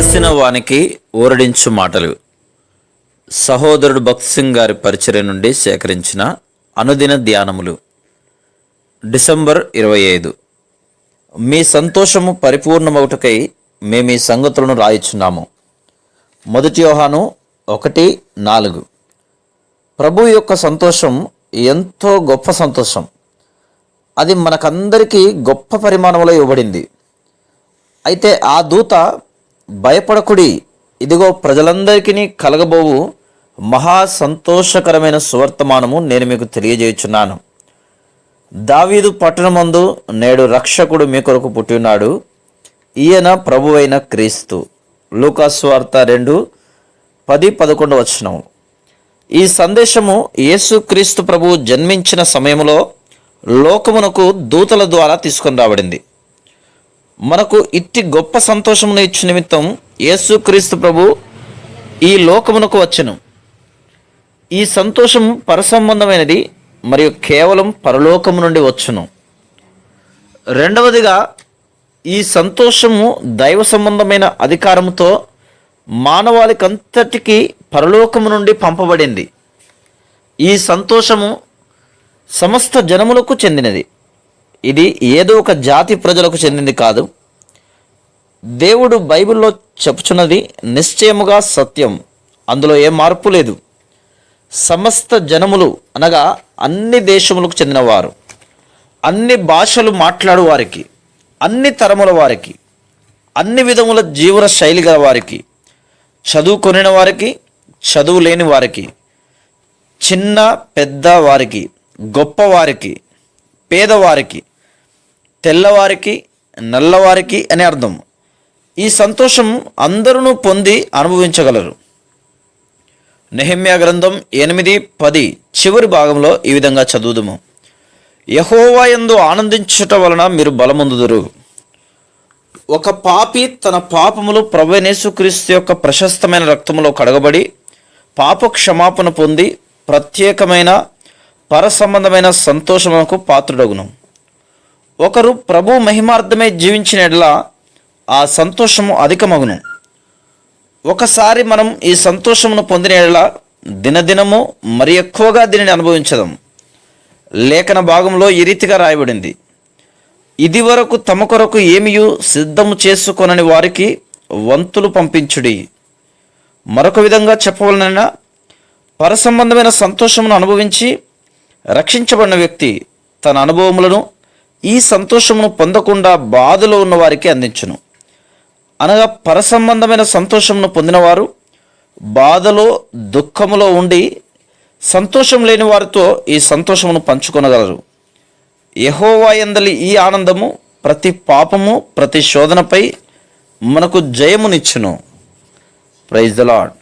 అలసిన వానికి ఊరడించు మాటలు. సహోదరుడు భక్త్ సింగ్ గారి పరిచర్య నుండి సేకరించిన అనుదిన ధ్యానములు. డిసెంబర్ 25. మీ సంతోషము పరిపూర్ణమగుటకై మేము ఈ సంగతులను రాయిచున్నాము. 1 యోహాను 1:4. ప్రభు యొక్క సంతోషం ఎంతో గొప్ప సంతోషం. అది మనకందరికీ గొప్ప పరిమాణంలో ఇవ్వబడింది. అయితే ఆ దూత, భయపడకుడి, ఇదిగో ప్రజలందరికీ కలగబోవు మహా సంతోషకరమైన సువర్తమానము నేను మీకు తెలియజేయుచున్నాను. దావీదు పట్టణమందు నేడు రక్షకుడు మీ కొరకు పుట్టినాడు, ఈయన ప్రభువైన క్రీస్తు. లూకా సువార్త 2:10-11. ఈ సందేశము యేసుక్రీస్తు ప్రభువు జన్మించిన సమయంలో లోకమునకు దూతల ద్వారా తీసుకొని రాబడింది. మనకు ఇట్టి గొప్ప సంతోషమును ఇచ్చు నిమిత్తం యేసుక్రీస్తు ప్రభు ఈ లోకమునకు వచ్చెను. ఈ సంతోషం పరసంబంధమైనది మరియు కేవలం పరలోకము నుండి వచ్చును. రెండవదిగా, ఈ సంతోషము దైవ సంబంధమైన అధికారముతో మానవాళికంతటికీ పరలోకము నుండి పంపబడింది. ఈ సంతోషము సమస్త జనములకు చెందినది. ఇది ఏదో ఒక జాతి ప్రజలకు చెందింది కాదు. దేవుడు బైబిల్లో చెప్పుచున్నది నిశ్చయముగా సత్యం, అందులో ఏ మార్పు లేదు. సమస్త జనములు అనగా అన్ని దేశములకు చెందినవారు, అన్ని భాషలు మాట్లాడు వారికి, అన్ని తరముల వారికి, అన్ని విధముల జీవన శైలి గల వారికి, చదువుకొనిన వారికి, చదువు లేని వారికి, చిన్న పెద్ద వారికి, గొప్పవారికి, పేదవారికి, తెల్లవారికి, నల్లవారికి అని అర్థం. ఈ సంతోషం అందరూ పొంది అనుభవించగలరు. నెహెమ్యా గ్రంథం 8:10 చివరి భాగంలో ఈ విధంగా చదువుదుము. యెహోవా యందు ఆనందించుట వలన మీరు బలమొందుదురు. ఒక పాపి తన పాపములు ప్రభువైన యేసుక్రీస్తు యొక్క ప్రశస్తమైన రక్తములో కడగబడి పాప క్షమాపణ పొంది ప్రత్యేకమైన పరసంబంధమైన సంతోషమునకు పాత్రుడగును. ఒకరు ప్రభు మహిమార్థమై జీవించిన ఎడల ఆ సంతోషము అధికమగును. ఒకసారి మనం ఈ సంతోషమును పొందిన ఎడల దినదినము మరి ఎక్కువగా దీనిని అనుభవించదాం. లేఖన భాగంలో ఈ రీతిగా రాయబడింది: ఇది వరకు తమ కొరకు ఏమియు సిద్ధము చేసుకొనని వారికి వంతులు పంపించుడి. మరొక విధంగా చెప్పవలనైనా, పరసంబంధమైన సంతోషమును అనుభవించి రక్షించబడిన వ్యక్తి తన అనుభవములను ఈ సంతోషమును పొందకుండా బాధలో ఉన్న వారికి అందించును. అనగా పరసంబంధమైన సంతోషమును పొందినవారు బాధలో దుఃఖములో ఉండి సంతోషం లేని వారితో ఈ సంతోషమును పంచుకొనగలరు. యెహోవా యందలి ఈ ఆనందము ప్రతి పాపము, ప్రతి శోధనపై మనకు జయమునిచ్చును. Praise the lord.